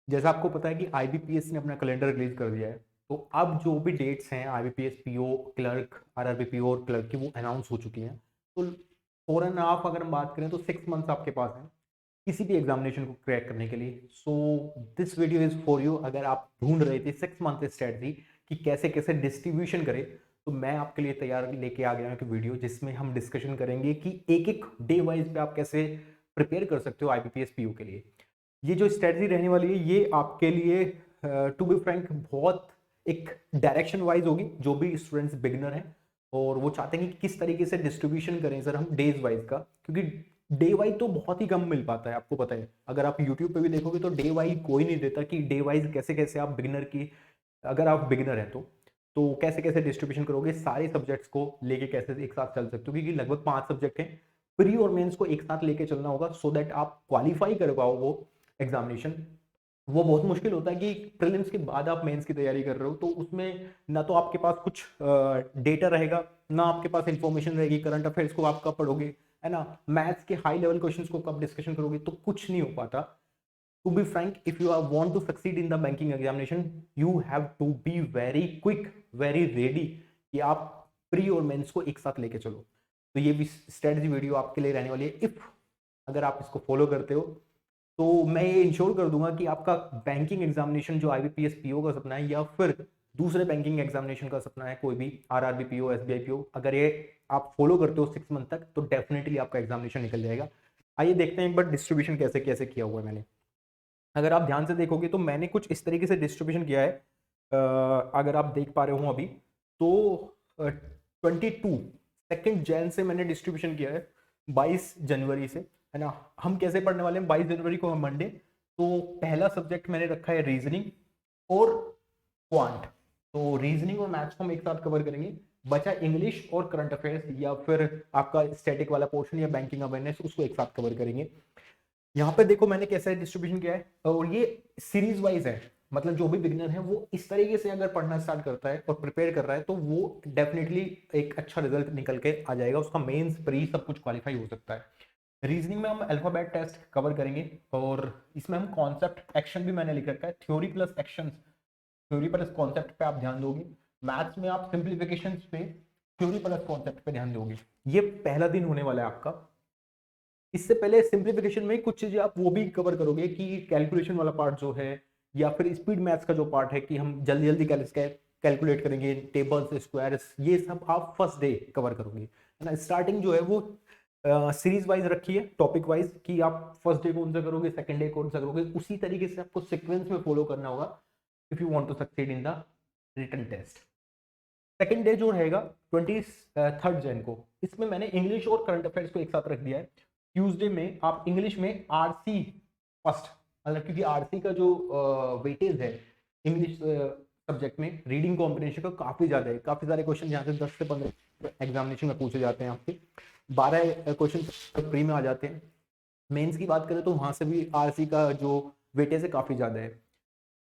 जैसा आपको पता है कि आईबीपीएस ने अपना कैलेंडर रिलीज कर दिया है, तो अब जो भी डेट्स हैं IBPS PO clerk, RRB PO और क्लर्क की, वो अनाउंस हो चुकी हैं। तो 4.5 अगर हम बात करें तो 6 मंथ्स आपके पास हैं किसी भी एग्जामिनेशन को क्रैक करने के लिए। So this video is for you. अगर आप ढूंढ रहे थे 6 मंथ स्ट्रेटजी कि कैसे कैसे डिस्ट्रीब्यूशन करें, तो मैं आपके लिए तैयार लेके आ गया हूं एक वीडियो जिसमें हम डिस्कशन करेंगे कि एक एक डे वाइज पे आप कैसे प्रिपेयर कर सकते हो आईबीपीएस पीओ के लिए। ये जो स्ट्रेटजी रहने वाली है ये आपके लिए टू बी फ्रैंक बहुत एक डायरेक्शन वाइज होगी। जो भी स्टूडेंट्स बिगिनर हैं और वो चाहते हैं कि किस तरीके से डिस्ट्रीब्यूशन करें सर हम डेज वाइज का, क्योंकि डे वाइज तो बहुत ही कम मिल पाता है। आपको पता है, अगर आप यूट्यूब पे भी देखोगे तो डे वाइज कोई नहीं देता कि डे वाइज कैसे कैसे आप बिगिनर की, अगर आप बिगिनर हैं तो कैसे कैसे डिस्ट्रीब्यूशन करोगे, सारे सब्जेक्ट्स को लेके कैसे एक साथ चल सकते हो, क्योंकि लगभग 5 सब्जेक्ट हैं। प्री और मेंस को एक साथ लेके चलना होगा सो दैट आप क्वालिफाई कर पाओ वो एग्जामिनेशन। वो बहुत मुश्किल होता है कि प्रीलिम्स के बाद आप मेंस की तैयारी कर रहे हो, तो उसमें ना तो आपके पास कुछ डेटा रहेगा, ना आपके पास इंफॉर्मेशन रहेगी, करंट अफेयर्स को आप कब पढ़ोगे, है ना, मैथ्स के हाई लेवल क्वेश्चंस को कब डिस्कशन करोगे, तो कुछ नहीं हो पाता। To be frank, if you are want to succeed in the banking examination, you have to be very quick, very ready कि आप प्री और मेंस को एक साथ लेके चलो। तो ये भी स्ट्रेटजी वीडियो आपके लिए रहने वाली है। इफ अगर आप इसको फॉलो करते हो तो मैं ये इंश्योर कर दूंगा कि आपका बैंकिंग एग्जामिनेशन जो आईबीपीएस पीओ का सपना है, या फिर दूसरे बैंकिंग एग्जामिनेशन का सपना है, कोई भी आरआरबी पीओ, एसबीआई पीओ, अगर ये आप फॉलो करते हो 6 मंथ तक, तो डेफिनेटली आपका एग्जामिनेशन निकल जाएगा। आइए देखते हैं एक बार डिस्ट्रीब्यूशन कैसे कैसे किया हुआ है मैंने। अगर आप ध्यान से देखोगे तो मैंने कुछ इस तरीके से डिस्ट्रीब्यूशन किया है। अगर आप देख पा रहे हो अभी, तो 2 जैन से मैंने डिस्ट्रीब्यूशन किया है 22 जनवरी से, है ना। हम कैसे पढ़ने वाले हैं, 22 जनवरी को हम मंडे, तो पहला सब्जेक्ट मैंने रखा है रीजनिंग और क्वांट। तो रीजनिंग और मैथ्स को हम एक साथ कवर करेंगे। बचा इंग्लिश और करंट अफेयर्स या फिर आपका स्टैटिक वाला पोर्शन या बैंकिंग अवेयरनेस, उसको एक साथ कवर करेंगे। यहाँ पे देखो मैंने कैसा डिस्ट्रीब्यूशन किया है, और ये सीरीज वाइज है। मतलब जो भी बिगिनर है वो इस तरीके से अगर पढ़ना स्टार्ट करता है और प्रिपेयर कर रहा है, तो वो डेफिनेटली एक अच्छा रिजल्ट निकल के आ जाएगा, उसका मेंस प्री सब कुछ क्वालिफाई हो सकता है। रीजनिंग में हम अल्फाबेट टेस्ट कवर करेंगे, और इसमें हम कॉन्सेप्ट एक्शन भी मैंने लिख रखा है, theory plus action, theory plus concept पे ध्यान दोगे। मैथ्स में आप सिंप्लीफिकेशन पे, थ्योरी प्लस कॉन्सेप्ट पे ध्यान दोगे। ये पहला दिन होने वाला है आपका। इससे पहले सिंप्लीफिकेशन में कुछ चीजें आप वो भी कवर करोगे कि कैलकुलेशन वाला पार्ट जो है, या फिर स्पीड मैथ्स का जो पार्ट है कि हम जल्दी जल्दी कैलकुलेट करेंगे, टेबल्स, स्क्वायर्स, ये सब आप फर्स्ट डे कवर करोगे, है ना। स्टार्टिंग जो है वो सीरीज वाइज रखी है, टॉपिक वाइज, कि आप फर्स्ट डे कौन सा करोगे, सेकंड डे कौन सा करोगे, उसी तरीके से आपको सीक्वेंस में फॉलो करना होगा if you want to succeed in the written test. Second day जो रहेगा 23 जैन को, इसमें मैंने इंग्लिश और करंट अफेयर्स को एक साथ रख दिया है। ट्यूसडे में आप इंग्लिश में आरसी फर्स्ट, मतलब क्योंकि आरसी का जो वेटेज है इंग्लिश सब्जेक्ट में, रीडिंग कॉम्बिनेशन का काफी ज्यादा है। काफी सारे क्वेश्चन यहाँ से 10 से 15 एग्जामिनेशन में पूछे जाते हैं आपके, 12 क्वेश्चन प्री में आ जाते हैं। मेंस की बात करें तो वहां से भी आरसी का जो वेटेज है काफी ज्यादा है।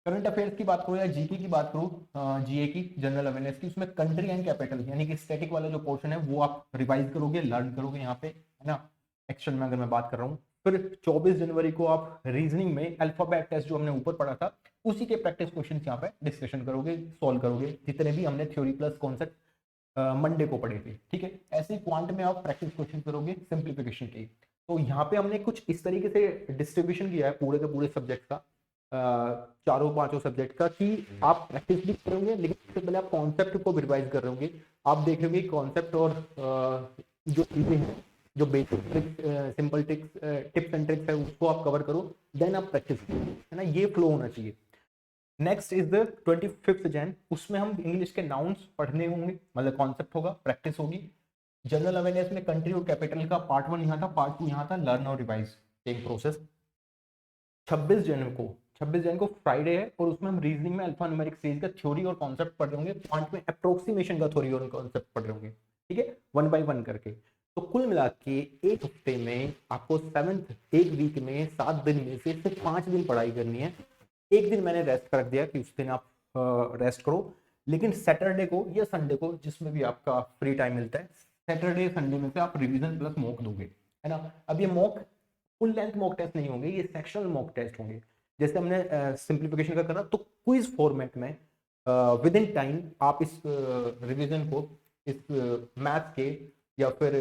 करंट अफेयर्स की बात करूँ या जीके की बात करूँ, जीए की, जनरल अवेयरनेस की, उसमें कंट्री एंड कैपिटल यानी कि स्टैटिक वाला जो पोर्शन है वो आप रिवाइज करोगे, लर्न करोगे यहाँ पे, है ना। एक्शन में अगर मैं बात कर रहा हूँ, फिर 24 जनवरी को आप रीजनिंग में अल्फाबेट टेस्ट जो हमने ऊपर पढ़ा था, उसी के प्रैक्टिस क्वेश्चन यहाँ पे डिस्कशन करोगे, सॉल्व करोगे, जितने भी हमने थ्योरी प्लस कॉन्सेप्ट मंडे को पढ़े थे, ठीक है। ऐसे ही क्वांट में आप प्रैक्टिस क्वेश्चन करोगे सिंप्लीफिकेशन की। तो यहाँ पे हमने कुछ इस तरीके से डिस्ट्रीब्यूशन किया है पूरे के पूरे सब्जेक्ट का, चारों पांचों सब्जेक्ट का, कि आप प्रैक्टिस भी करोगे, लेकिन सबसे पहले आप कॉन्सेप्ट को भी रिवाइज कर रहे होंगे। आप देख रहे होंगे कॉन्सेप्ट और जो चीजें हैं, जो basic tricks, simple tricks, tips and tricks है, उसको आप कवर करो, देन आप प्रैक्टिस करो, है ना। ये फ्लो होना चाहिए। नेक्स्ट इज द 25 जैन, उसमें हम इंग्लिश के नाउन्स पढ़ने होंगे, मतलब कॉन्सेप्ट होगा, प्रैक्टिस होगी। जनरल अवेयरनेस में कंट्री और कैपिटल का पार्ट 1 यहाँ था, पार्ट 2 यहाँ था, लर्न और रिवाइज, सेम प्रोसेस। 26 जन को फ्राइडे है, और उसमें हम रीजनिंग में अल्फा न्यूमेरिक सीरीज का थ्योरी और कॉन्सेप्ट पढ़ रहे होंगे, क्वांट में अप्रोक्सीमेशन का थ्योरी और कॉन्सेप्ट पढ़ रहे होंगे, ठीक है, वन बाय वन करके। तो कुल मिला के एक हफ्ते में आपको एक वीक में 7 दिन में से सिर्फ 5 दिन पढ़ाई करनी है। एक दिन मैंने रेस्ट कर रख दिया कि उस दिन आप रेस्ट करो, लेकिन सैटरडे को या संडे को, जिसमें भी आपका फ्री टाइम मिलता है, सैटरडे संडे में से आप रिवीजन प्लस मॉक दोगे, है ना। अब ये mock full length mock test नहीं होंगे, ये सेक्शनल मॉक टेस्ट होंगे। जैसे हमने सिंप्लीफिकेशन का करा, तो क्विज फॉर्मेट में विद इन टाइम आप इस रिवीजन को इस मैथ के या फिर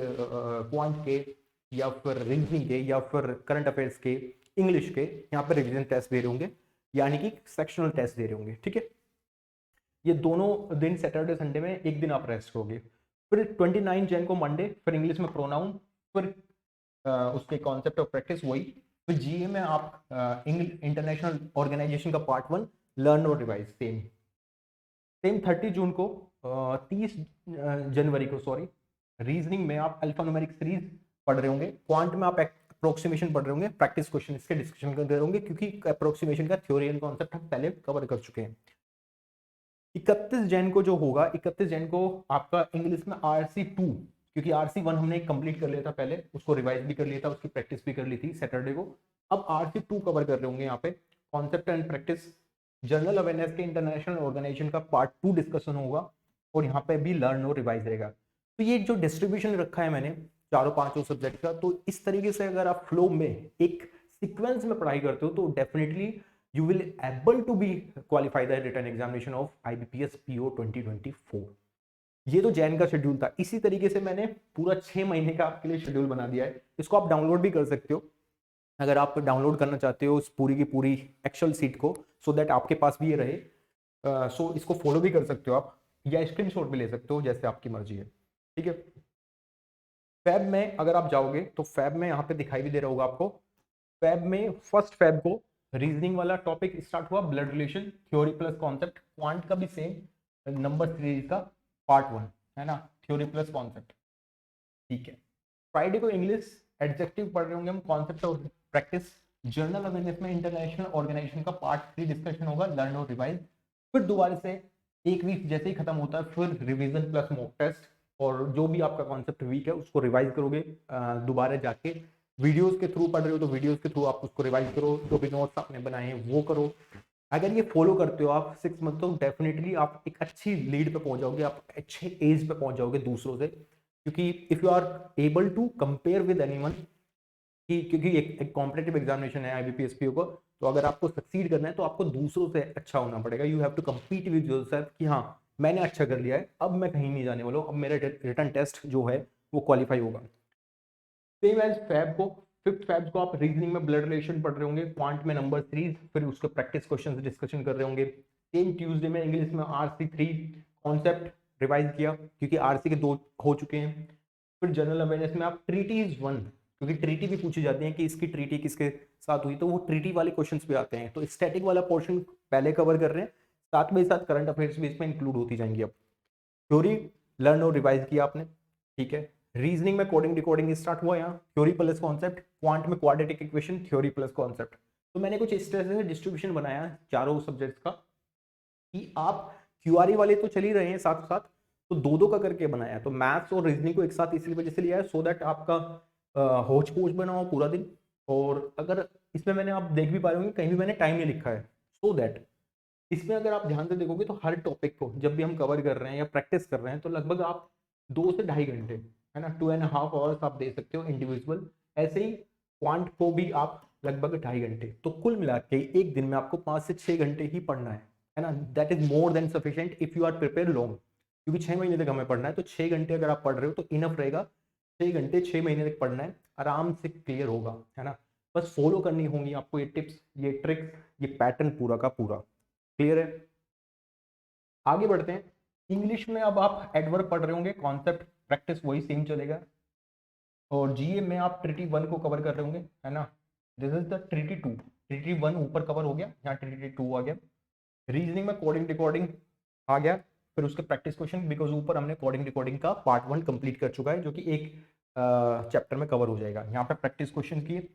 क्वांट के या फिर रीजनिंग के या फिर करंट अफेयर्स के, इंग्लिश के, यहाँ पर रिवीजन टेस्ट दे रहे होंगे, यानी कि सेक्शनल टेस्ट दे रहे होंगे। ठीक है, ये दोनों दिन सैटरडे संडे में एक दिन आप रेस्ट करोगे। फिर 29 जैन को मंडे, फिर इंग्लिश में प्रोनाउन, फिर उसके कॉन्सेप्ट ऑफ प्रैक्टिस वही, फिर जीए में आप इंटरनेशनल ऑर्गेनाइजेशन का पार्ट 1 लर्न और रिवाइज सेम 30 जून को 30 जनवरी को सॉरी रीजनिंग में आप अल्फान्यूमेरिक सीरीज पढ़ रहे होंगे, क्वांट में आप अप्रोक्सीमेशन पढ़ रहे होंगे, प्रैक्टिस क्वेश्चन इसके डिस्कशन कर रहे होंगे, क्योंकि अप्रोक्सीमेशन का थ्योरी एंड कॉन्सेप्ट हम पहले कवर कर चुके हैं। 31 जैन को जो होगा, 31 जैन को आपका इंग्लिश में RC2, क्योंकि RC1 हमने कंप्लीट कर लिया था पहले, उसको रिवाइज भी कर लिया था, उसकी प्रैक्टिस भी कर ली थी सैटरडे को। अब RC2 कवर कर रहे होंगे यहाँ पे, concept and practice, general awareness के इंटरनेशनल ऑर्गेनाइजेशन का पार्ट 2 डिस्कशन होगा, और यहाँ पे भी लर्न और रिवाइज रहेगा। तो ये जो डिस्ट्रीब्यूशन रखा है मैंने चारों पांचों सब्जेक्ट का, तो इस तरीके से अगर आप फ्लो में एक सीक्वेंस में पढ़ाई करते हो तो definitely you will able to be qualify the written examination of IBPS PO 2024। ये तो जैन का शेड्यूल था। इसी तरीके से मैंने पूरा 6 महीने का आपके लिए शेड्यूल बना दिया है। इसको आप डाउनलोड भी कर सकते हो अगर आप डाउनलोड करना चाहते हो उस पूरी की पूरी एक्सेल सीट को, सो दैट आपके पास भी ये रहे। सो इसको फॉलो भी कर सकते हो आप, या स्क्रीनशॉट भी ले सकते हो, जैसे आपकी मर्जी है। ठीक है, फैब में अगर आप जाओगे तो फैब में यहाँ पे दिखाई भी दे रहा होगा आपको, फैब में 1 फैब को रीजनिंग वाला टॉपिक स्टार्ट हुआ, blood relation theory plus concept, quant का भी सेम नंबर सीरीज का पार्ट 1 है ना, थ्योरी प्लस कॉन्सेप्ट। ठीक है, फ्राइडे को इंग्लिश एडजेक्टिव पढ़ रहे होंगे हम, कॉन्सेप्ट और प्रैक्टिस, जर्नल अवेयरनेस में इंटरनेशनल ऑर्गेनाइजेशन का पार्ट 3 डिस्कशन होगा, लर्न और रिवाइज। फिर दोबारा से एक वीक जैसे ही खत्म होता है फिर रिवीजन प्लस मॉक टेस्ट, और जो भी आपका कॉन्सेप्ट वीक है उसको रिवाइज करोगे दोबारा जाके, वीडियोस के थ्रू पढ़ रहे हो तो वीडियोस के थ्रू आप उसको रिवाइज करो, जो भी नोट्स आपने बनाए हैं वो करो। अगर ये फॉलो करते हो आप 6 मंथ, तो डेफिनेटली आप एक अच्छी लीड पे पहुंच जाओगे, आप अच्छे एज पे पहुंच जाओगे दूसरों से, क्योंकि if you are able to compare with anyone, क्योंकि एक कॉम्पिटिटिव एग्जामिनेशन है IBPS PO को, तो अगर आपको सक्सीड करना है तो आपको दूसरों से अच्छा होना पड़ेगा। You have to compete with yourself कि हाँ मैंने अच्छा कर लिया है, अब मैं कहीं नहीं जाने वाला हूँ, अब मेरा रिटर्न टेस्ट जो है वो क्वालिफाई होगा। सेम एज फैब को, 5th फैब को आप रीजनिंग में ब्लड रिलेशन पढ़ रहे होंगे, क्वांट में नंबर सीरीज, फिर उसके प्रैक्टिस क्वेश्चंस डिस्कशन कर रहे होंगे। सेम ट्यूसडे में इंग्लिश में RC3 कॉन्सेप्ट रिवाइज किया, क्योंकि RC के 2 हो चुके हैं। फिर जनरल अवेयरनेस में आप ट्रीटीज 1, क्योंकि ट्रीटी भी पूछी जाती है कि इसकी ट्रीटी किसके साथ हुई, तो वो ट्रीटी वाले क्वेश्चंस भी आते हैं, तो स्टैटिक वाला पोर्शन पहले कवर कर रहे हैं, साथ में साथ करंट अफेयर्स भी इसमें इंक्लूड होती जाएंगी। अब थ्योरी लर्न और रिवाइज किया आपने, ठीक है। रीजनिंग में कोडिंग डिकोडिंग स्टार्ट हुआ, यहाँ थ्योरी प्लस कॉन्सेप्ट, क्वांट में quadratic equation theory plus concept. तो मैंने कुछ इस तरह से डिस्ट्रीब्यूशन बनाया चारों सब्जेक्ट्स का, कि आप क्यूआरई वाले तो चल ही रहे हैं साथ साथ, तो दो दो का करके बनाया। तो मैथ्स और रीजनिंग को एक साथ इसलिए वजह से लिया है, सो दैट आपका होच पोच बना हो पूरा दिन। और अगर इसमें मैंने आप देख भी पा रहे होंगे कहीं भी मैंने टाइम नहीं लिखा है, सो दैट इसमें अगर आप ध्यान से देखोगे तो हर टॉपिक को जब भी हम कवर कर रहे हैं या प्रैक्टिस कर रहे हैं, तो लगभग आप 2 से ढाई घंटे, है ना, 2.5 आवर्स आप दे सकते हो इंडिविजुअल। ऐसे ही क्वांट को भी आप लगभग 2.5 घंटे, तो कुल मिला के एक दिन में आपको 5 से 6 घंटे ही पढ़ना है ना। That is more than sufficient if you are prepare long, क्योंकि 6 महीने तक हमें पढ़ना है, तो 6 घंटे अगर आप पढ़ रहे हो तो इनफ रहेगा। 6 घंटे 6 महीने तक पढ़ना है, आराम से क्लियर होगा, है ना। बस फॉलो करनी होंगी आपको ये टिप्स, ये ट्रिक्स, ये पैटर्न पूरा का पूरा। क्लियर है, आगे बढ़ते हैं। इंग्लिश में अब आप एडवर्ब पढ़ रहे होंगे, कॉन्सेप्ट प्रैक्टिस वही सेम चलेगा। और जीए में आप ट्रिटी 1 को कवर कर रहे होंगे, है ना। This is the treaty 2, treaty 1 ऊपर कवर हो गया, यहाँ ट्रिटी 2 आ गया। रीजनिंग में कोडिंग डिकोडिंग आ गया, फिर उसके प्रैक्टिस क्वेश्चन, बिकॉज ऊपर हमने कोडिंग डिकोडिंग का पार्ट 1 कंप्लीट कर चुका है, जो कि एक चैप्टर में कवर हो जाएगा। यहाँ पे प्रैक्टिस क्वेश्चन किए।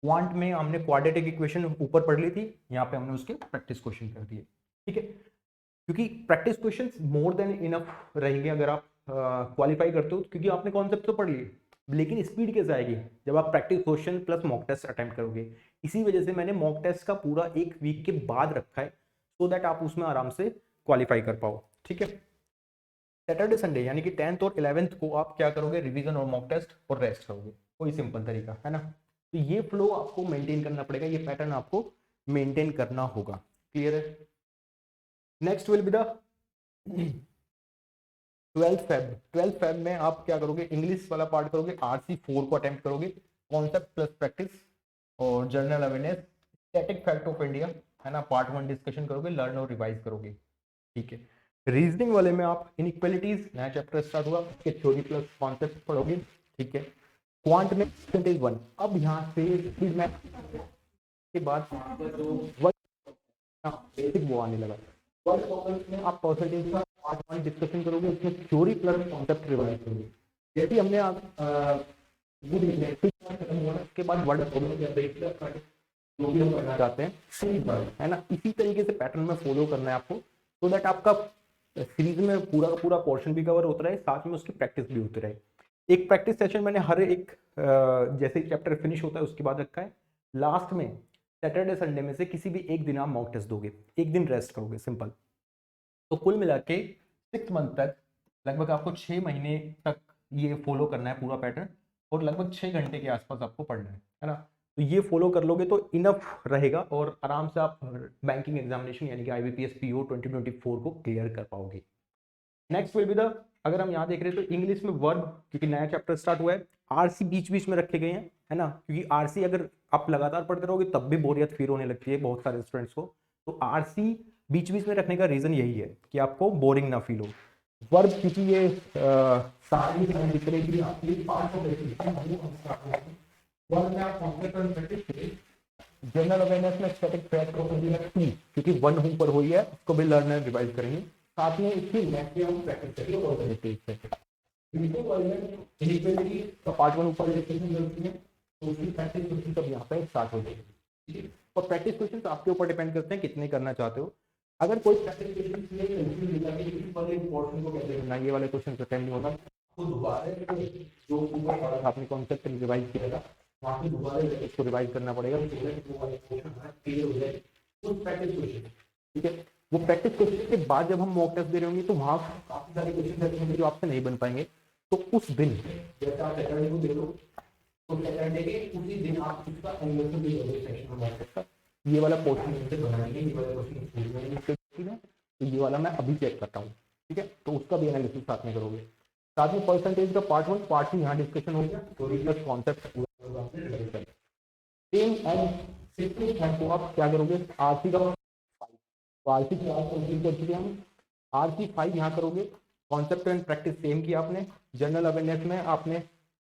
क्वांट में हमने क्वाड्रेटिक इक्वेशन ऊपर पढ़ ली थी, यहाँ पे हमने उसके प्रैक्टिस क्वेश्चन कर दिए, ठीक है। क्योंकि practice questions more than enough रहेंगे अगर आप क्वालिफाई करते हो, क्योंकि आपने कॉन्सेप्ट तो पढ़ लिए, लेकिन स्पीड कैसे आएगी जब आप practice question plus mock test attempt करोगे। इसी वजह से मैंने मॉक टेस्ट का पूरा एक वीक के बाद रखा है, सो दैट आप उसमें आराम से क्वालिफाई कर पाओ, ठीक है। सैटरडे संडे यानी कि 10th और 11th को आप क्या करोगे, रिवीजन और मॉक टेस्ट और रेस्ट करोगे, कोई सिंपल तरीका, है ना। तो ये फ्लो आपको मेंटेन करना पड़ेगा, ये पैटर्न आपको मेंटेन करना होगा। क्लियर है? Next will be the 12th Feb में आप क्या करोगे, इंग्लिश वाला पार्ट करोगे, RC4 को अटेम्प्ट करोगे, कॉन्सेप्ट प्लस प्रैक्टिस और general awareness, static fact of India, है ना, पार्ट 1 डिस्कशन करोगे, लर्न और रिवाइज करोगे। ठीक है। रीजनिंग वाले में आप इनइक्वालिटीज, नया चैप्टर स्टार्ट हुआ, उसके थ्योरी प्लस कॉन्सेप्ट पढ़ोगे। ठीक है। क्वांट में %1। अब यहाँ से के बाद बेसिक वो आने लगा। में आप परसेंटेज का पार्ट 1 डिस्कशन करोगे, उसमें थ्योरी प्लस कॉन्सेप्ट रिवाइज करोगे। जैसे हमने ये देख लिया, फिर खत्म हुआ, उसके बाद वर्ड जो भी हम करना चाहते हैं, है ना, इसी तरीके से पैटर्न में फॉलो करना है आपको, सो दैट आपका सीरीज में पूरा का पूरा पोर्शन भी कवर होता रहे, साथ में उसकी प्रैक्टिस भी होती रहे। एक प्रैक्टिस सेशन मैंने हर एक जैसे चैप्टर फिनिश होता है उसके बाद रखा है। लास्ट में सैटरडे संडे में से किसी भी एक दिन आप मॉक टेस्ट दोगे, एक दिन रेस्ट करोगे, सिंपल। तो कुल मिला के 6 मंथ तक लगभग आपको 6 महीने तक ये फॉलो करना है पूरा पैटर्न, और लगभग 6 घंटे के आसपास आपको पढ़ना है ना। तो ये फॉलो कर लोगे तो इनफ रहेगा, और आराम से आप बैंकिंग एग्जामिनेशन यानी कि IBPS PO 2024 को क्लियर कर पाओगे। नेक्स्ट विल बी द, अगर हम यहाँ देख रहे हैं तो इंग्लिश में वर्ब, क्योंकि नया चैप्टर स्टार्ट हुआ है, RC बीच बीच में रखे गए हैं, है ना, क्योंकि RC अगर आप लगातार पढ़ते रहोगे तब भी बोरियत फील होने लगती है बहुत सारे स्टूडेंट्स को। तो RC बीच बीच में रखने का रीजन यही है कि आपको बोरिंग ना फील हो। वर्ब क्योंकि ये सारी जनरल अवेयरनेस में स्टैटिक फैक्ट ऑफ इंडिया 2, क्योंकि 1 ऊपर हुई है, उसको भी लर्न एंड रिवाइज करेंगे, साथ में इसकी मैक्सिमम प्रैक्टिस करिए और पार्ट 1 ऊपर तो उसकी प्रैक्टिस क्वेश्चन सब यहाँ पे स्टार्ट हो जाएगी। और प्रैक्टिस क्वेश्चन आपके ऊपर डिपेंड करते हैं कितने करना चाहते हो। अगर कोई प्रैक्टिस क्वेश्चन ये वाले क्वेश्चन अटेम्प्ट नहीं होगा तो दोबारा जो आपने कॉन्सेप्ट रिवाइज किया था वहाँ पे दोबारा इसको रिवाइज करना पड़ेगा, ठीक है। वो प्रैक्टिस क्वेश्चन के बाद जब हम मॉक टेस्ट दे रहे होंगे तो वहाँ काफी सारे क्वेश्चन होंगे जो आपसे नहीं बन पाएंगे। तो उस दिन जैसे आप सैटरडे को दे दो तो सैटरडे के उसी दिन आप इसका एनालिसिस भी करोगे सेक्शन में, ये वाला पोर्शन से बनाएंगे, ये वाला क्वेश्चन, तो ये वाला मैं अभी चेक करता हूँ, ठीक है। तो उसका भी एनालिसिस साथ में करोगे, साथ में परसेंटेज का पार्ट 1 पार्ट 2 यहाँ डिस्कशन हो गया, theory plus concept same and simply को आप क्या करोगे, RC का RC क्लास कंप्लीट कर चुके हम, RC 5 यहाँ करोगे, कॉन्सेप्ट एंड प्रैक्टिस सेम किया आपने। जनरल अवेयरनेस में आपने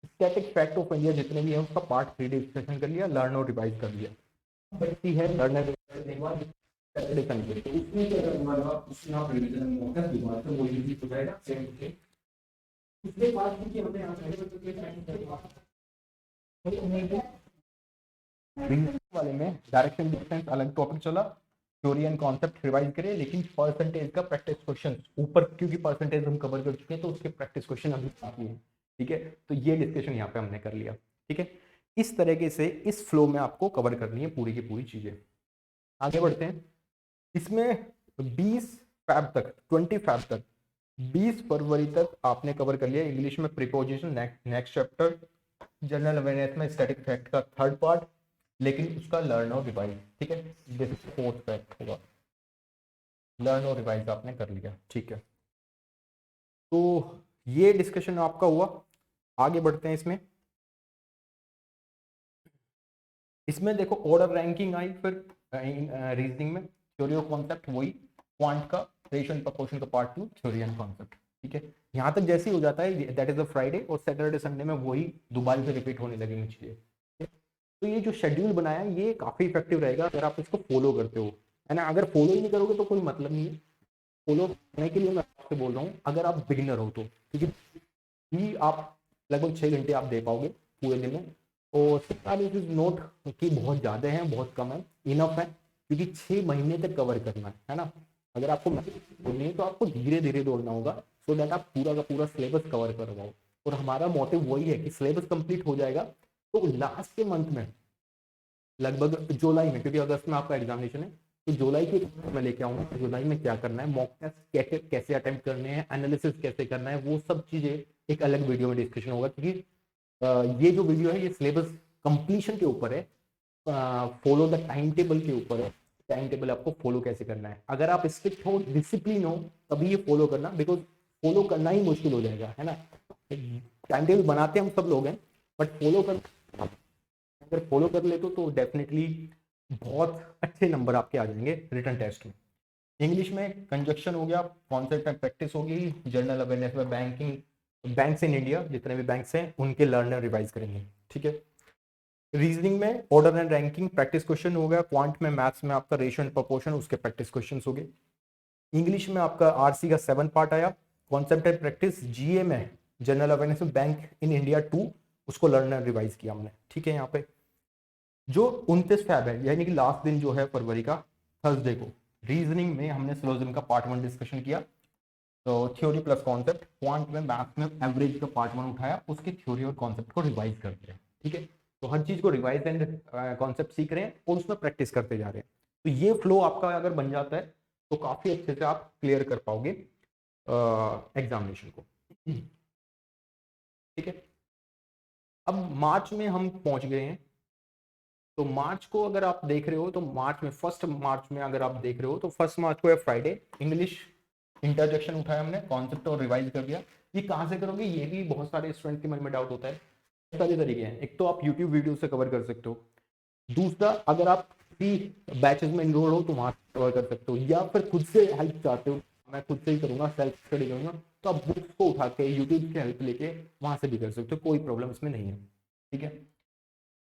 स्टैटिक फैक्ट ऑफ इंडिया जितने भी हैं उसका पार्ट 3 डिस्कशन कर लिया, लर्न और रिवाइज कर लिया। बच्ची है लर्न और सैटरडे संडे उसमें क्या करना है, उसमें आप रिवीजन मौका दोबारा से वो इजी हो जाएगा सेम के। उसके बाद क्योंकि हमने यहाँ सारे बच्चों के वाले में डायरेक्शन डिस्टेंस अलग टॉपिक चला, थ्योरी एंड कॉन्सेप्ट रिवाइज करें, लेकिन परसेंटेज का प्रैक्टिस क्वेश्चन ऊपर, क्योंकि परसेंटेज हम कवर कर चुके हैं तो उसके प्रैक्टिस क्वेश्चन अभी बाकी हैं, ठीक है। तो ये डिस्कशन यहाँ पे हमने कर लिया, ठीक है। इस तरीके से इस फ्लो में आपको कवर करनी है पूरी की पूरी चीजें। आगे बढ़ते हैं। इसमें 20 फैब तक 20 फैब तक 20 फरवरी तक आपने कवर कर लिया इंग्लिश में preposition, next chapter, general awareness में स्टैटिक फैक्ट का 3rd पार्ट, लेकिन उसका लर्न और रिवाइज, ठीक है, दिस 4th फैक्ट होगा, लर्न और रिवाइज आपने कर लिया, ठीक है। तो ये डिस्कशन आपका हुआ। आगे बढ़ते हैं। इसमें देखो ऑर्डर रैंकिंग आई, फिर रीजनिंग में थ्योरी ऑफ कॉन्सेप्ट वही, क्वांट का रेशियो एंड प्रोपोर्शन का पार्ट 2 थ्योरी एंड कॉन्सेप्ट, ठीक है। यहाँ तक जैसे ही हो जाता है दैट इज द फ्राइडे, और सैटरडे संडे में वही दोबारा से रिपीट होने लगेंगी चीजें। तो ये जो शेड्यूल बनाया ये काफी इफेक्टिव रहेगा अगर आप इसको फॉलो करते हो, है ना। अगर फॉलो ही नहीं करोगे तो कोई मतलब नहीं है। फॉलो करने के लिए मैं आपसे बोल रहा हूँ, अगर आप बिगिनर हो तो, क्योंकि भी आप लगभग 6 घंटे आप दे पाओगे पूरे दिन में, और 46 नोट की बहुत ज़्यादा है, बहुत कम है, इनफ है, क्योंकि 6 महीने तक कवर करना है ना। अगर आपको नहीं तो आपको धीरे धीरे दौड़ना होगा, सो दैट आप पूरा का पूरा सिलेबस कवर कर पाओ। और हमारा मोटिव वही है कि सिलेबस कंप्लीट हो जाएगा तो लास्ट के मंथ में लगभग जुलाई में, क्योंकि अगस्त में आपका एग्जामिनेशन है, तो जुलाई के में लेके आऊंगा जुलाई में क्या करना है, मॉक टेस्ट कैसे अटेम्प्ट करने हैं, एनालिसिस कैसे करना है, वो सब चीजें एक अलग वीडियो में डिस्कशन होगा, क्योंकि ये जो वीडियो है ये सिलेबस कंप्लीशन के ऊपर है। फॉलो द टाइम टेबल के ऊपर है, टाइम टेबल आपको फॉलो कैसे करना है। अगर आप स्ट्रिक्ट हो, डिसिप्लिन हो, तभी ये फॉलो करना, बिकॉज फॉलो करना ही मुश्किल हो जाएगा, है ना। टाइम टेबल बनाते हम सब लोग हैं, बट फॉलो कर, अगर फॉलो कर ले तो डेफिनेटली बहुत अच्छे नंबर आपके आ जाएंगे रिटन टेस्ट में। इंग्लिश में कंजक्शन हो गया, कॉन्सेप्ट एंड प्रैक्टिस होगी, जनरल अवेयरनेस में बैंकिंग, बैंक्स इन इंडिया जितने भी बैंक्स हैं उनके लर्नर रिवाइज करेंगे, ठीक है। रीजनिंग में order and ranking practice question हो गया, क्वांट में मैथ्स में आपका रेशियो एंड प्रोपोर्शन उसके प्रैक्टिस क्वेश्चन हो गए। इंग्लिश में आपका आरसी का 7 पार्ट आया, कॉन्सेप्ट एंड प्रैक्टिस। जीए में जनरल अवेयरनेस में बैंक इन इंडिया 2 उसको लर्नर रिवाइज किया हमने, ठीक है। यहाँ पे जो 29 फैब है यानी कि लास्ट दिन जो है फरवरी का, थर्सडे को, रीजनिंग में हमने सिलोजिज्म का पार्ट 1 डिस्कशन किया, तो थ्योरी प्लस कॉन्सेप्ट। क्वांट में मैथ्स में एवरेज का पार्ट 1 उठाया, उसकी थ्योरी और कॉन्सेप्ट को रिवाइज करते हैं, ठीक है। तो हर चीज को रिवाइज एंड कॉन्सेप्ट सीख रहे हैं और उसमें प्रैक्टिस करते जा रहे हैं। तो ये फ्लो आपका अगर बन जाता है तो काफी अच्छे से आप क्लियर कर पाओगे एग्जामिनेशन को, ठीक है। अब मार्च में हम पहुंच गए हैं, तो मार्च को अगर आप देख रहे हो तो मार्च में, 1 मार्च में अगर आप देख रहे हो तो 1 मार्च को है फ्राइडे, इंग्लिश इंटरजेक्शन उठाया हमने, कॉन्सेप्ट और रिवाइज कर दिया। ये कहाँ से करोगे, ये भी बहुत सारे स्टूडेंट के मन में डाउट होता है। सारे तरीके हैं, एक तो आप यूट्यूब वीडियो से कवर कर सकते हो, दूसरा अगर आप फ्री बैचेस में इनरोल हो तो वहां कवर कर सकते हो, या फिर खुद से हेल्प चाहते हो, मैं खुद से ही करूंगा, सेल्फ स्टडी करूंगा, तो आप बुक्स को उठा के यूट्यूब की हेल्प लेके वहां से भी कर सकते हो, कोई प्रॉब्लम इसमें नहीं है, ठीक है।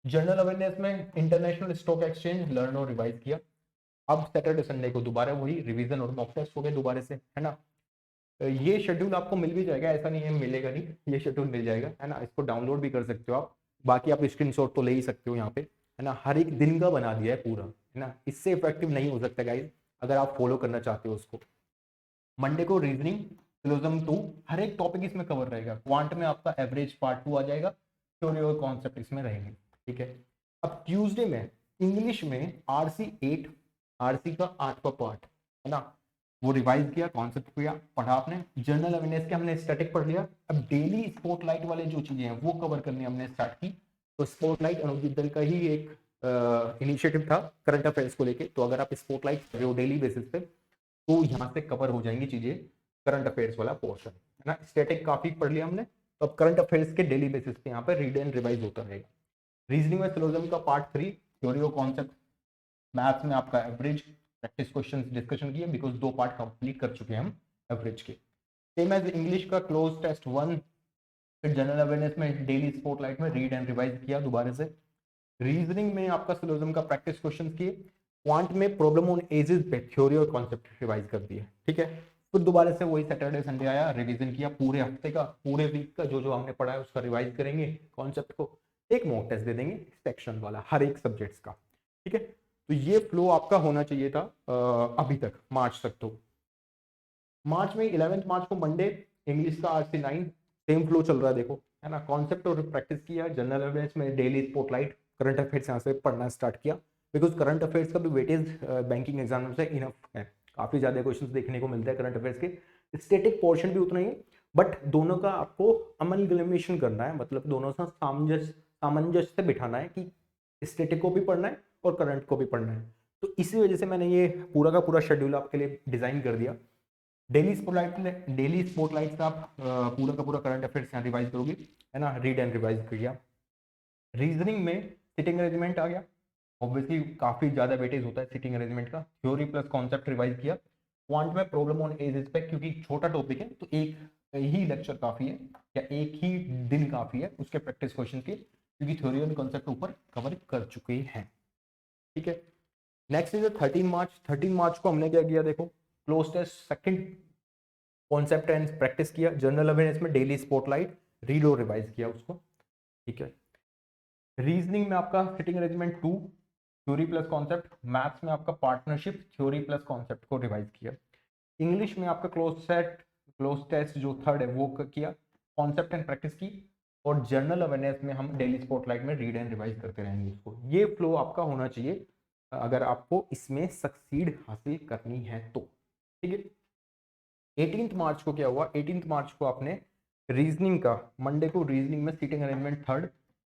जनरल अवेयरनेस में इंटरनेशनल स्टॉक एक्सचेंज लर्न और रिवाइज किया। अब सैटरडे संडे को दोबारा वही रिवीजन और मॉक टेस्ट हो गए दोबारा से, है ना। ये शेड्यूल आपको मिल भी जाएगा, ऐसा नहीं है मिलेगा नहीं, ये शेड्यूल मिल जाएगा, है ना। इसको डाउनलोड भी कर सकते हो आप, बाकी आप स्क्रीनशॉट तो ले ही सकते हो यहाँ पे, है ना। हर एक दिन का बना दिया है पूरा, है ना। इससे इफेक्टिव नहीं हो सकता गाइज अगर आप फॉलो करना चाहते हो उसको। मंडे को रीजनिंग सिलोजिज्म 2, हर एक टॉपिक इसमें कवर रहेगा। क्वांट में आपका एवरेज पार्ट 2 आ जाएगा, थ्योरी और कॉन्सेप्ट इसमें रहेंगे, ठीक है। अब ट्यूसडे में इंग्लिश में आरसी 8, आरसी का 8वां पार्ट, है ना, वो रिवाइज किया, कॉन्सेप्ट किया, पढ़ा आपने। जनरल अवेयरनेस के हमने स्टैटिक पढ़ लिया। अब डेली स्पॉटलाइट वाले जो चीजें हैं वो कवर करनी हमने स्टार्ट की। तो स्पॉटलाइट अनुजीत दल का ही एक इनिशिएटिव था करंट अफेयर्स को लेके, तो अगर आप स्पॉटलाइट कर रहे हो डेली बेसिस पे तो यहाँ से कवर हो जाएंगी चीजें, करंट अफेयर्स वाला पोर्शन, है ना। स्टैटिक काफी पढ़ लिया हमने, तो अब करंट अफेयर्स के डेली बेसिस पे यहाँ पे रीड एंड रिवाइज होता रहेगा। रीजनिंग में सिलोजिज्म का पार्ट 3, थ्योरी और कॉन्सेप्ट। मैथ्स में आपका एवरेज प्रैक्टिस क्वेश्चन डिस्कशन किए, बिकॉज 2 पार्ट कंप्लीट कर चुके हैं हम एवरेज के। सेम एज इंग्लिश का क्लोज टेस्ट 1, फिर जनरल अवेयरनेस में डेली स्पॉटलाइट में रीड एंड रिवाइज किया दोबारा से। रीजनिंग में आपका सिलोजिज्म का प्रैक्टिस क्वेश्चन किए। क्वांट में प्रॉब्लम ऑन एजेस पे थ्योरी और कॉन्सेप्ट रिवाइज कर दिए, ठीक है। फिर दोबारा से वही सैटरडे संडे आया, रिवीजन किया पूरे हफ्ते का, पूरे वीक का जो जो हमने पढ़ा है उसका रिवाइज करेंगे कॉन्सेप्ट को, एक मॉक टेस्ट दे देंगे सेक्शन वाला हर एक सब्जेक्ट्स का, ठीक है। तो ये फ्लो आपका होना चाहिए था अभी तक, मार्च तक। तो मार्च में 11 मार्च को मंडे, इंग्लिश का आरसी 9, सेम फ्लो चल रहा है देखो, है ना। कॉन्सेप्ट और प्रैक्टिस किया। जनरल अवेयरनेस में डेली स्पॉटलाइट, करंट अफेयर्स यहाँ से पढ़ना स्टार्ट किया, बिकॉज करंट अफेयर्स का भी वेटेज बैंकिंग एग्जाम से इनफ है, काफी ज्यादा क्वेश्चन देखने को मिलते हैं करंट अफेयर्स के। स्टेटिक पोर्शन भी उतना ही है, बट दोनों का आपको अमलगमेशन करना है, मतलब दोनों से सामंजस्य से बिठाना है कि स्टेटिक को भी पढ़ना है और करंट को भी पढ़ना है। तो इसी वजह से मैंने ये पूरा का पूरा शेड्यूल आपके लिए डिजाइन कर दिया। डेली स्पॉटलाइट का आप पूरा का पूरा करंट अफेयर्स यहाँ रिवाइज करोगे, है ना, रीड एंड रिवाइज किया। रीजनिंग में सिटिंग अरेंजमेंट आ गया, ऑब्वियसली काफी ज्यादा वेटेज होता है सिटिंग अरेंजमेंट का, थ्योरी प्लस कॉन्सेप्ट रिवाइज किया। क्वांट में प्रॉब्लम ऑन एजेस पे, क्योंकि छोटा टॉपिक है तो एक ही लेक्चर काफी है, या एक ही दिन काफी है उसके प्रैक्टिस क्वेश्चन के, क्योंकि थ्योरी और कॉन्सेप्ट ऊपर कवर कर चुके हैं, ठीक है। नेक्स्ट इज 13 मार्च। 13 मार्च को हमने क्या किया देखो, cloze test second, concept and practice किया। जनरल अवेयरनेस में डेली स्पॉटलाइट, रीड और रिवाइज किया उसको, ठीक है। रीजनिंग में आपका sitting arrangement 2, theory plus concept. Maths में आपका पार्टनरशिप, थ्योरी प्लस कॉन्सेप्ट को रिवाइज किया। इंग्लिश में आपका क्लोज टेस्ट जो थर्ड है वो किया, कॉन्सेप्ट एंड प्रैक्टिस की। और जनरल अवेयरनेस में हम डेली स्पॉटलाइट में रीड एंड रिवाइज करते रहेंगे उसको। ये फ्लो आपका होना चाहिए अगर आपको इसमें सक्सीड हासिल करनी है तो, ठीक है। 18 मार्च को क्या हुआ, 18 मार्च को आपने रीजनिंग का, मंडे को रीजनिंग में seating arrangement third,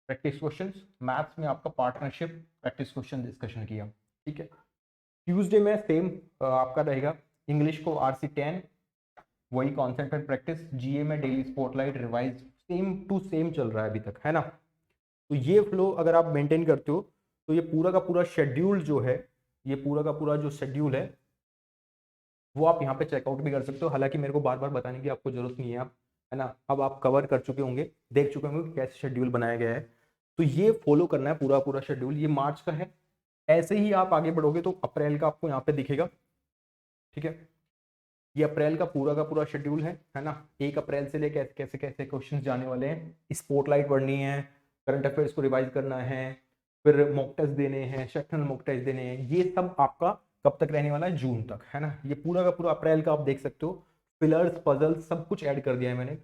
practice questions, maths में आपका पार्टनरशिप प्रैक्टिस क्वेश्चन डिस्कशन किया, ठीक है। ट्यूसडे में सेम आपका रहेगा, इंग्लिश को RC10 वही कॉन्सेप्ट एंड प्रैक्टिस, जीए में daily spotlight revise same to same चल रहा है अभी तक, है ना। तो ये फ्लो अगर आप मेंटेन करते हो तो ये पूरा का पूरा शेड्यूल जो है, ये पूरा का पूरा जो शेड्यूल है वो आप यहाँ पे चेकआउट भी कर सकते हो। हालांकि मेरे को बार बार बताने की आपको जरूरत नहीं है, आप, है ना, अब आप कवर कर चुके होंगे, देख चुके होंगे कि कैसे शेड्यूल बनाया गया है। तो ये फॉलो करना है पूरा पूरा शेड्यूल, ये मार्च का है। ऐसे ही आप आगे बढ़ोगे तो अप्रैल का आपको यहाँ पे दिखेगा, ठीक है। ये अप्रैल का पूरा शेड्यूल है ना। 1 अप्रैल से लेकर कैसे कैसे क्वेश्चन जाने वाले हैं, स्पॉटलाइट पढ़नी है, करंट अफेयर्स को रिवाइज करना है, फिर मॉक टेस्ट देने हैं, सेक्शनल मॉक टेस्ट देने हैं, ये सब आपका कब तक रहने वाला है, जून तक, है ना। ये पूरा का पूरा अप्रैल का आप देख सकते हो, फिलर्स पजल सब कुछ ऐड कर दिया है मैंने।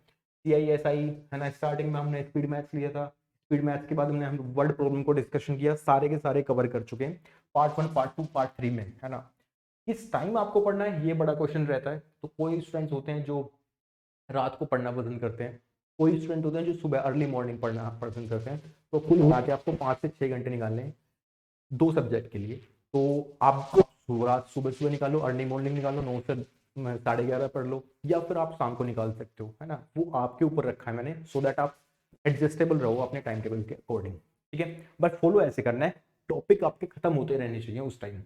CISI, है ना, स्टार्टिंग में हमने स्पीड मैथ्स लिया था, स्पीड मैथ्स के बाद हमने हम वर्ड प्रॉब्लम को डिस्कशन किया, सारे के सारे कवर कर चुके हैं पार्ट 1 पार्ट 2 पार्ट 3 में, है ना। किस टाइम आपको पढ़ना है ये बड़ा क्वेश्चन रहता है। तो कोई स्टूडेंट्स होते हैं जो रात को पढ़ना पसंद करते हैं, कोई स्टूडेंट होते हैं जो सुबह अर्ली मॉर्निंग पढ़ना पसंद करते हैं। तो कुल मिला के आपको 5 से 6 घंटे निकालने हैं 2 सब्जेक्ट के लिए। तो आप रात सुबह सुबह निकालो, अर्ली मॉर्निंग निकालो, 9 से 11:30 पढ़ लो, या फिर आप शाम को निकाल सकते हो, है ना। वो आपके ऊपर रखा है मैंने, सो दैट आप एडजस्टेबल रहो अपने टाइम टेबल के अकॉर्डिंग, ठीक है। बट फॉलो ऐसे करना है, टॉपिक आपके खत्म होते रहने चाहिए उस टाइम,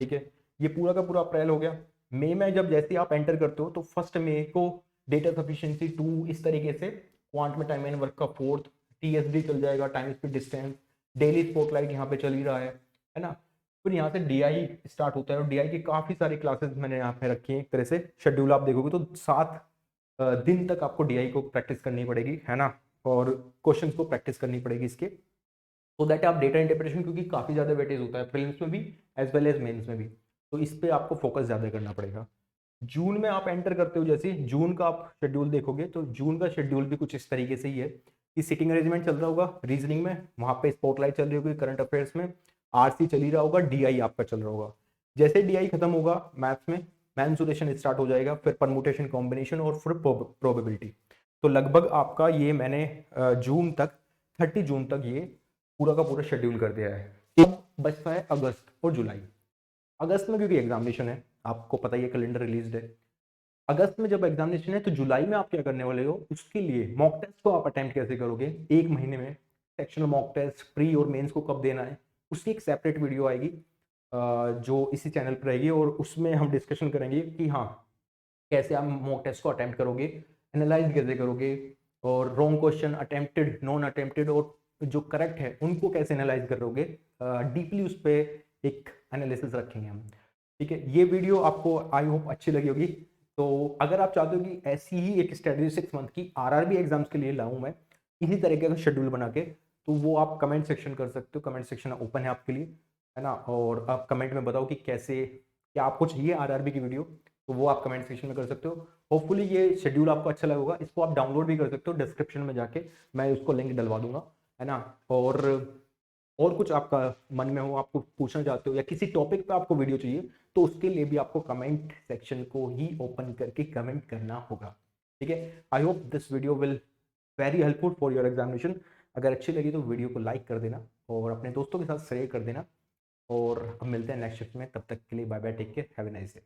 ठीक है। ये पूरा का पूरा अप्रैल हो गया। मई में जब जैसे आप एंटर करते हो तो 1 मई को डेटा सफिशिएंसी 2, इस तरीके से क्वांट में टाइम एंड वर्क का 4th, TSD चल जाएगा, time speed distance, daily spotlight यहाँ पे चल ही रहा है ना। फिर यहाँ से DI स्टार्ट होता है, और DI की काफ़ी सारी क्लासेस मैंने यहाँ पे रखी है। एक तरह से शेड्यूल आप देखोगे तो 7 दिन तक आपको DI को प्रैक्टिस करनी पड़ेगी, है ना, और क्वेश्चन को प्रैक्टिस करनी पड़ेगी इसके, सो दैट आप डेटा इंटरप्रिटेशन, क्योंकि काफ़ी ज़्यादा वेटेज होता है प्रीलिम्स में भी एज वेल एज मेंस में भी, तो इस पे आपको फोकस ज़्यादा करना पड़ेगा। जून में आप एंटर करते हो, जैसे जून का आप शेड्यूल देखोगे तो जून का शेड्यूल भी कुछ इस तरीके से ही है कि सिटिंग अरेंजमेंट चल रहा होगा रीजनिंग में, वहाँ पे स्पॉटलाइट चल रही होगी, करंट अफेयर्स में RC चल ही रहा होगा, DI आपका चल रहा होगा। जैसे DI खत्म होगा मैथ्स में, मेंसुरेशन स्टार्ट हो जाएगा, फिर परमुटेशन कॉम्बिनेशन, और फिर प्रोबेबिलिटी। तो लगभग आपका ये मैंने जून तक, 30 जून तक ये पूरा का पूरा शेड्यूल कर दिया है। अब बचता है अगस्त और जुलाई। अगस्त में क्योंकि एग्जामिनेशन है, आपको पता ही है, कैलेंडर रिलीज है। अगस्त में जब एग्जामिनेशन है तो जुलाई में आप क्या करने वाले हो, उसके लिए मॉक टेस्ट को आप अटेम्प्ट कैसे करोगे 1 महीने में, सेक्शनल मॉक टेस्ट प्री और मेंस को कब देना है, उसकी एक सेपरेट वीडियो आएगी जो इसी चैनल पर रहेगी, और उसमें हम डिस्कशन करेंगे कि हाँ कैसे आप मॉक टेस्ट को अटेम्प्ट करोगे, एनालाइज कैसे करोगे, और wrong question, attempted, non attempted, और जो करेक्ट है उनको कैसे एनालाइज करोगे, डीपली उस पर एक एनालिसिस रखेंगे हम, ठीक है। ये वीडियो आपको आई होप अच्छी लगी होगी। तो अगर आप चाहते हो कि ऐसी ही एक स्ट्रेटजी 6 मंथ की RRB एग्जाम्स के लिए लाऊं मैं इसी तरीके का शेड्यूल बना के, तो वो आप कमेंट सेक्शन कर सकते हो, कमेंट सेक्शन ओपन है आपके लिए, है ना। और आप कमेंट में बताओ कि कैसे, क्या आपको चाहिए RRB की वीडियो, तो वो आप कमेंट सेक्शन में कर सकते हो। होपफुली ये शेड्यूल आपको अच्छा लगा होगा, इसको आप डाउनलोड भी कर सकते हो, डिस्क्रिप्शन में जाके मैं उसको लिंक डलवा दूंगा, है ना। और कुछ आपका मन में हो, आपको पूछना चाहते हो, या किसी टॉपिक पे आपको वीडियो चाहिए, तो उसके लिए भी आपको कमेंट सेक्शन को ही ओपन करके कमेंट करना होगा, ठीक है। I hope this video will very helpful for your examination. अगर अच्छी लगी तो वीडियो को लाइक कर देना और अपने दोस्तों के साथ शेयर कर देना, और अब मिलते हैं नेक्स्ट शिफ्ट में, तब तक के लिए bye bye, take care, have a nice day.